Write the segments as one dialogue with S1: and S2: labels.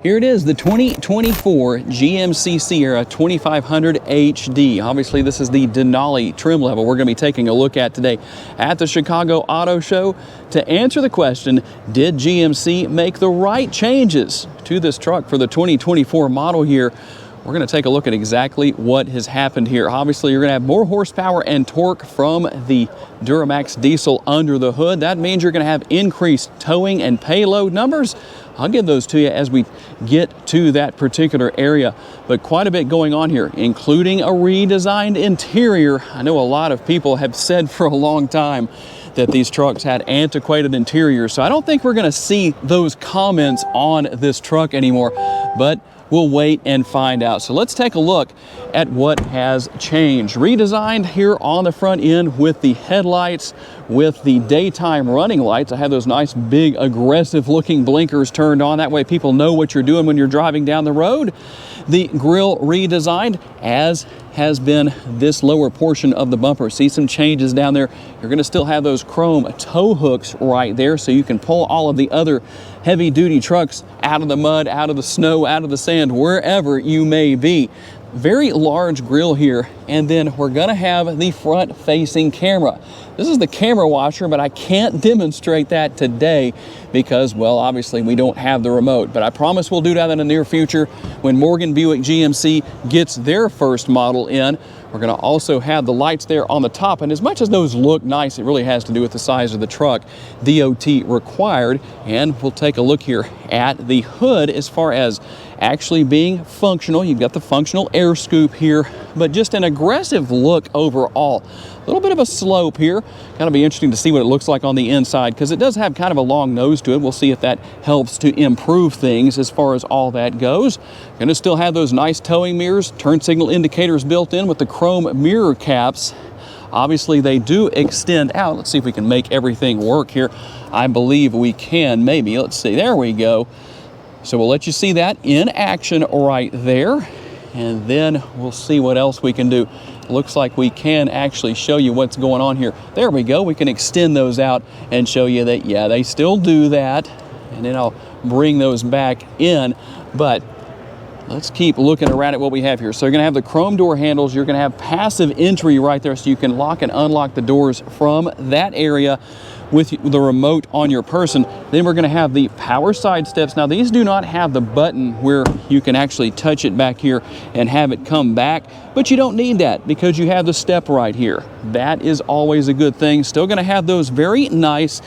S1: Here it is, the 2024 GMC Sierra 2500 HD. Obviously, this is the Denali trim level we're going to be taking a look at today at the Chicago Auto Show to answer the question, did GMC make the right changes to this truck for the 2024 model year? We're going to take a look at exactly what has happened here. Obviously, you're going to have more horsepower and torque from the Duramax diesel under the hood. That means you're going to have increased towing and payload numbers. I'll give those to you as we get to that particular area. But quite a bit going on here, including a redesigned interior. I know a lot of people have said for a long time that these trucks had antiquated interiors. So I don't think we're going to see those comments on this truck anymore. But we'll wait and find out. So let's take a look at what has changed. Redesigned here on the front end with the headlights, with the daytime running lights. I have those nice big aggressive looking blinkers turned on. That way people know what you're doing when you're driving down the road. The grille redesigned, as has been this lower portion of the bumper. See some changes down there. You're going to still have those chrome tow hooks right there so you can pull all of the other heavy duty trucks out of the mud, out of the snow, out of the sand, wherever you may be. Very large grille here, and then we're going to have the front facing camera. This is the camera washer, but I can't demonstrate that today because, well, obviously we don't have the remote, but I promise we'll do that in the near future when Morgan Buick GMC gets their first model in. We're going to also have the lights there on the top, and as much as those look nice, it really has to do with the size of the truck. DOT required, and we'll take a look here at the hood as far as actually being functional. You've got the functional air scoop here, but just an aggressive look overall. A little bit of a slope here. Kind of be interesting to see what it looks like on the inside because it does have kind of a long nose to it. We'll see if that helps to improve things as far as all that goes. Going to still have those nice towing mirrors, turn signal indicators built in with the chrome mirror caps. Obviously, they do extend out. Let's see if we can make everything work here. I believe we can, maybe. Let's see. There we go. So we'll let you see that in action right there. And then we'll see what else we can do. Looks like we can actually show you what's going on here. There we go. We can extend those out and show you that, yeah, they still do that. And then I'll bring those back in. But let's keep looking around at what we have here. So you're going to have the chrome door handles. You're going to have passive entry right there so you can lock and unlock the doors from that area with the remote on your person. Then we're going to have the power side steps. Now these do not have the button where you can actually touch it back here and have it come back, but you don't need that because you have the step right here. That is always a good thing. Still going to have those very nice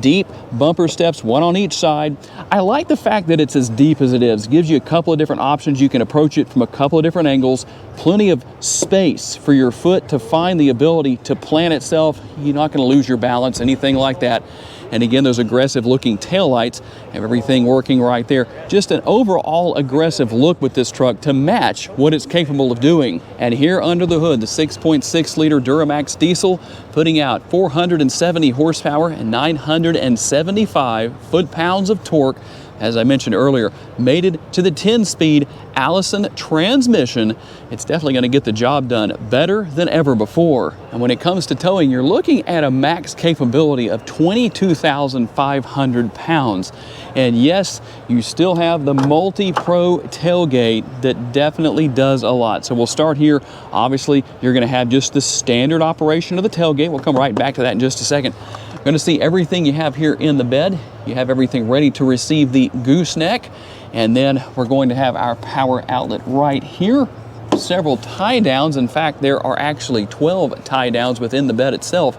S1: deep bumper steps, one on each side. I like the fact that it's as deep as it is. It gives you a couple of different options. You can approach it from a couple of different angles. Plenty of space for your foot to find the ability to plant itself. You're not going to lose your balance, anything like that. And again, those aggressive looking taillights have everything working right there. Just an overall aggressive look with this truck to match what it's capable of doing. And here under the hood, the 6.6 liter Duramax diesel putting out 470 horsepower and 975 foot-pounds of torque. As I mentioned earlier, mated to the 10-speed Allison transmission. It's definitely going to get the job done better than ever before. And when it comes to towing, you're looking at a max capability of 22,500 pounds. And yes, you still have the multi-pro tailgate that definitely does a lot. So we'll start here. Obviously, you're going to have just the standard operation of the tailgate. We'll come right back to that in just a second. Going to see everything you have here in the bed. You have everything ready to receive the gooseneck, and then we're going to have our power outlet right here. Several tie downs. In fact, there are actually 12 tie downs within the bed itself.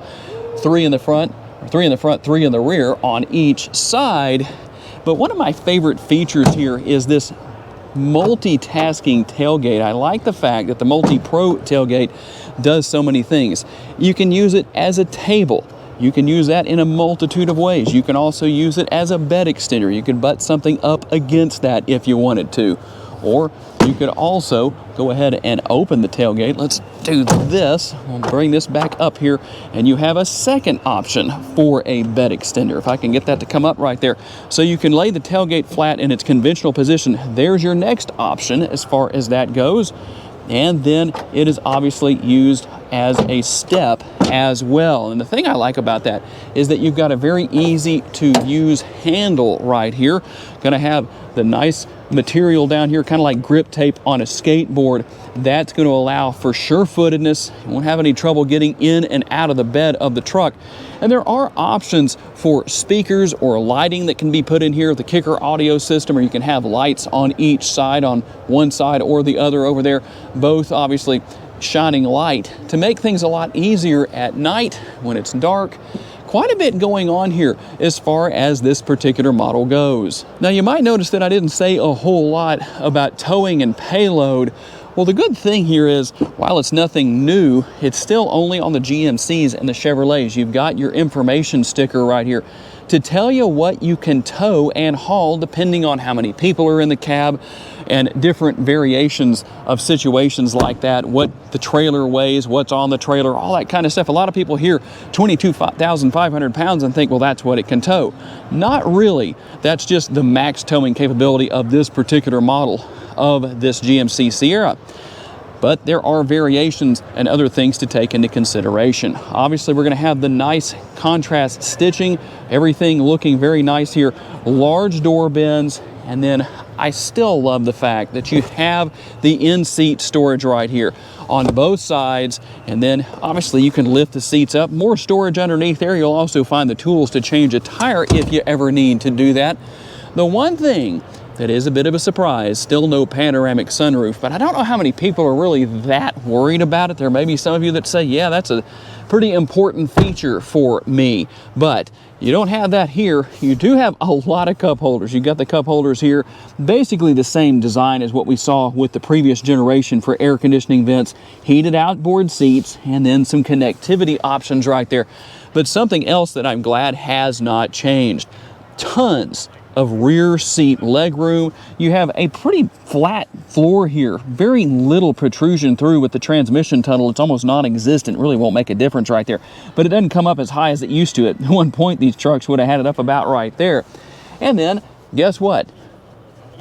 S1: 3 in the front, 3 in the rear on each side. But one of my favorite features here is this multitasking tailgate. I like the fact that the multi-pro tailgate does so many things. You can use it as a table. You can use that in a multitude of ways. You can also use it as a bed extender. You could butt something up against that if you wanted to. Or you could also go ahead and open the tailgate. Let's do this. We'll bring this back up here, and you have a second option for a bed extender. If I can get that to come up right there. So you can lay the tailgate flat in its conventional position. There's your next option as far as that goes. And then it is obviously used as a step as well. And the thing I like about that is that you've got a very easy to use handle right here. Going to have the nice material down here, kind of like grip tape on a skateboard. That's going to allow for sure-footedness. You won't have any trouble getting in and out of the bed of the truck. And there are options for speakers or lighting that can be put in here, the Kicker audio system, or you can have lights on each side, on one side or the other over there, both obviously shining light to make things a lot easier at night when it's dark. Quite a bit going on here as far as this particular model goes. Now you might notice that I didn't say a whole lot about towing and payload. Well, the good thing here is, while it's nothing new, it's still only on the GMCs and the Chevrolets. You've got your information sticker right here to tell you what you can tow and haul depending on how many people are in the cab and different variations of situations like that, what the trailer weighs, what's on the trailer, all that kind of stuff. A lot of people hear 22,500 pounds and think, well, that's what it can tow. Not really. That's just the max towing capability of this particular model of this GMC Sierra. But there are variations and other things to take into consideration. Obviously, we're going to have the nice contrast stitching, everything looking very nice here, large door bins, and then I still love the fact that you have the in-seat storage right here on both sides, and then obviously you can lift the seats up, more storage underneath there. You'll also find the tools to change a tire if you ever need to do that. The one thing that is a bit of a surprise, still no panoramic sunroof, but I don't know how many people are really that worried about it. There may be some of you that say, yeah, that's a pretty important feature for me, but you don't have that here. You do have a lot of cup holders. You've got the cup holders here, basically the same design as what we saw with the previous generation for air conditioning vents, heated outboard seats, and then some connectivity options right there. But something else that I'm glad has not changed, tons of rear seat legroom. You have a pretty flat floor here, very little protrusion through with the transmission tunnel. It's almost non-existent, really won't make a difference right there, but it doesn't come up as high as it used to. At one point these trucks would have had it up about right there. And then guess what?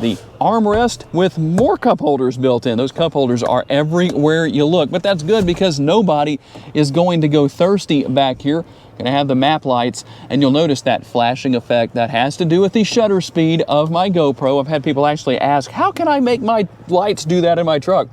S1: The armrest with more cup holders built in. Those cup holders are everywhere you look, but that's good because nobody is going to go thirsty back here. Gonna have the map lights, and you'll notice that flashing effect. That has to do with the shutter speed of my GoPro. I've had people actually ask, how can I make my lights do that in my truck?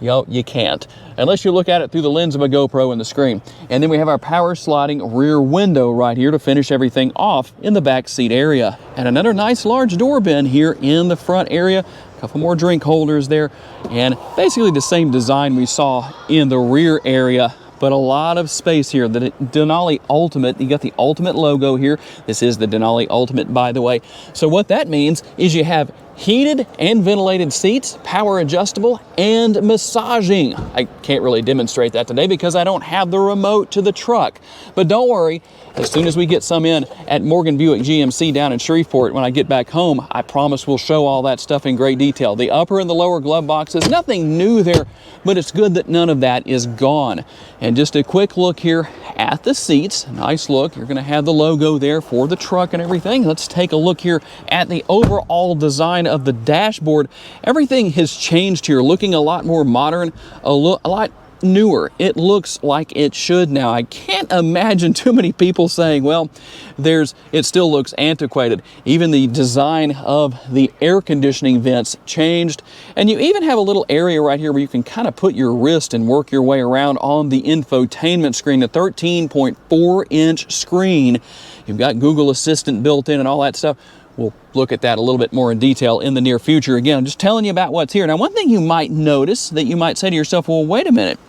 S1: You can't, unless you look at it through the lens of a GoPro in the screen. And then we have our power sliding rear window right here to finish everything off in the back seat area. And another nice large door bin here in the front area. A couple more drink holders there, and basically the same design we saw in the rear area, but a lot of space here. The Denali Ultimate, you got the Ultimate logo here. This is the Denali Ultimate, by the way. So what that means is you have heated and ventilated seats, power adjustable, and massaging. I can't really demonstrate that today because I don't have the remote to the truck. But don't worry, as soon as we get some in at Morgan Buick GMC down in Shreveport, when I get back home, I promise we'll show all that stuff in great detail. The upper and the lower glove boxes, nothing new there, but it's good that none of that is gone. And just a quick look here at the seats. Nice look. You're going to have the logo there for the truck and everything. Let's take a look here at the overall design of the dashboard. Everything has changed here, looking a lot more modern, a lot newer. It looks like it should now. I can't imagine too many people saying, well, it still looks antiquated. Even the design of the air conditioning vents changed, and you even have a little area right here where you can kind of put your wrist and work your way around on the infotainment screen, the 13.4-inch screen. You've got Google Assistant built in and all that stuff. We'll look at that a little bit more in detail in the near future. Again, I'm just telling you about what's here. Now, one thing you might notice that you might say to yourself, well, wait a minute.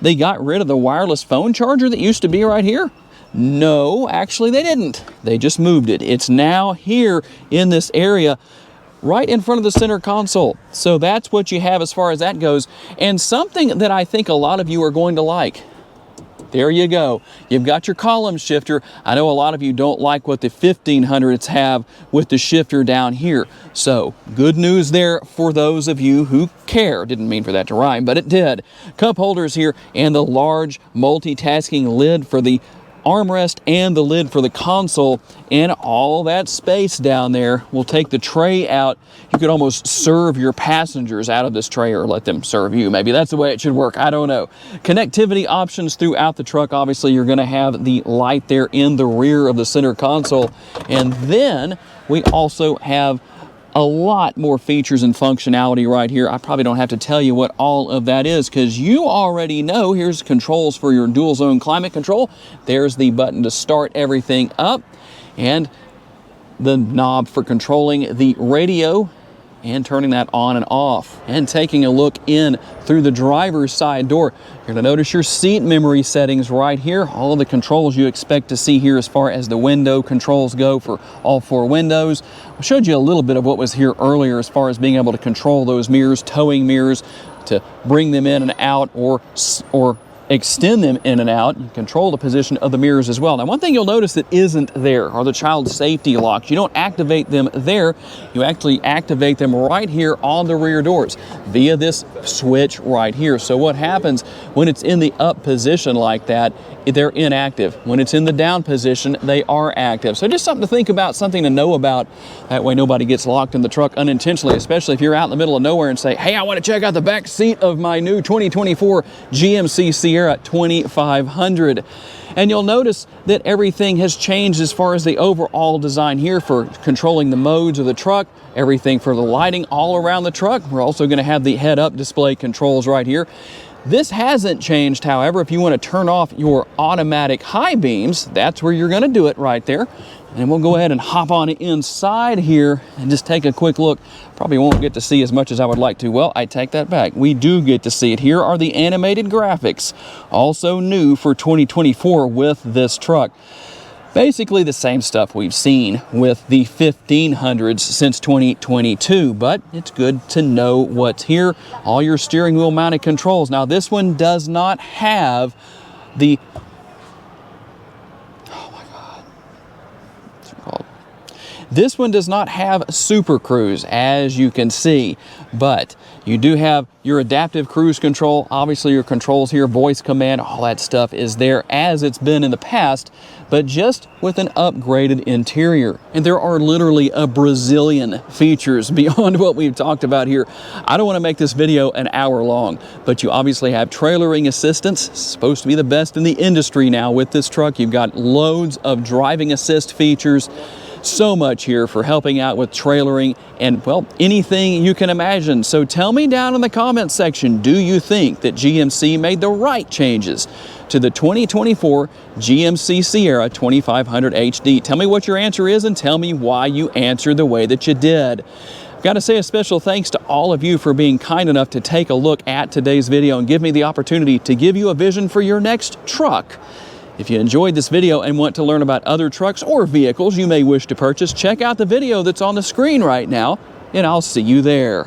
S1: They got rid of the wireless phone charger that used to be right here? No, actually they didn't. They just moved it. It's now here in this area right in front of the center console. So that's what you have as far as that goes. And something that I think a lot of you are going to like. There you go. You've got your column shifter. I know a lot of you don't like what the 1500s have with the shifter down here. So good news there for those of you who care. Didn't mean for that to rhyme, but it did. Cup holders here and the large multitasking lid for the armrest and the lid for the console, and all that space down there. We'll take the tray out. You could almost serve your passengers out of this tray, or let them serve you. Maybe that's the way it should work. I don't know. Connectivity options throughout the truck. Obviously, you're going to have the light there in the rear of the center console. And then we also have a lot more features and functionality right here. I probably don't have to tell you what all of that is because you already know. Here's controls for your dual zone climate control. There's the button to start everything up and the knob for controlling the radio and turning that on and off. And taking a look in through the driver's side door, you're gonna notice your seat memory settings right here. All of the controls you expect to see here as far as the window controls go for all 4 windows. I showed you a little bit of what was here earlier as far as being able to control those mirrors, towing mirrors, to bring them in and out or extend them in and out. You control the position of the mirrors as well. Now, one thing you'll notice that isn't there are the child safety locks. You don't activate them there. You actually activate them right here on the rear doors via this switch right here. So what happens when it's in the up position like that, they're inactive. When it's in the down position, they are active. So just something to think about, something to know about. That way nobody gets locked in the truck unintentionally, especially if you're out in the middle of nowhere and say, hey, I want to check out the back seat of my new 2024 GMC Sierra 2500. And you'll notice that everything has changed as far as the overall design here for controlling the modes of the truck, everything for the lighting all around the truck. We're also going to have the head-up display controls right here. This hasn't changed, however. If you want to turn off your automatic high beams, that's where you're going to do it right there. And we'll go ahead and hop on inside here and just take a quick look. Probably won't get to see as much as I would like to. Well, I take that back. We do get to see it. Here are the animated graphics, also new for 2024 with this truck. Basically the same stuff we've seen with the 1500s since 2022, but it's good to know what's here. All your steering wheel mounted controls. Now this one does not have the, oh my God, what's it called? This one does not have Super Cruise, as you can see, but you do have your adaptive cruise control. Obviously your controls here, voice command, all that stuff is there as it's been in the past, but just with an upgraded interior. And there are literally a Brazilian features beyond what we've talked about here. I don't want to make this video an hour long, but you obviously have trailering assistance. It's supposed to be the best in the industry now with this truck. You've got loads of driving assist features. So much here for helping out with trailering and, well, anything you can imagine. So tell me down in the comments section, do you think that GMC made the right changes to the 2024 GMC Sierra 2500 HD? Tell me what your answer is and tell me why you answered the way that you did. I've got to say a special thanks to all of you for being kind enough to take a look at today's video and give me the opportunity to give you a vision for your next truck. If you enjoyed this video and want to learn about other trucks or vehicles you may wish to purchase, check out the video that's on the screen right now, and I'll see you there.